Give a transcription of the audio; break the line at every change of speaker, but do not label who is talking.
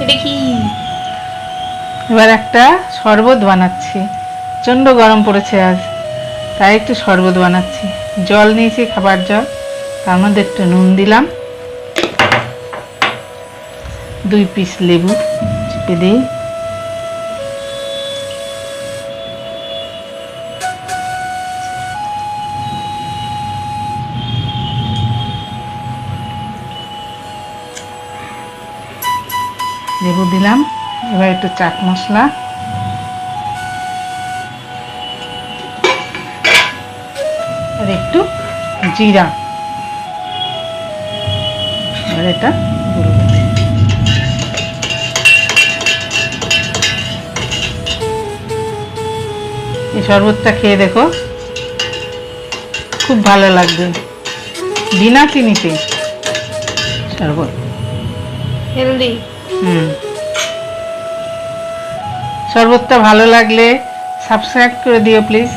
এটা কি?
এবার একটা শরবত বানাচ্ছি। প্রচণ্ড গরম পড়েছে আজ, তাই একটু শরবত বানাচ্ছি। জল নিয়েছি, খাবার জল, তার মধ্যে একটু নুন দিলাম, 2 পিস লেবু চিপে দিই, লেবু দিলাম। এবার একটু চাট মশলা, আর একটু জিরা, আর এটা গুঁড়ো। এই শরবতটা খেয়ে দেখো, খুব ভালো লাগবে, বিনা চিনিতে শরবত।
হেলদি।
শরবতটা ভালো লাগলে সাবস্ক্রাইব করে দিও প্লিজ।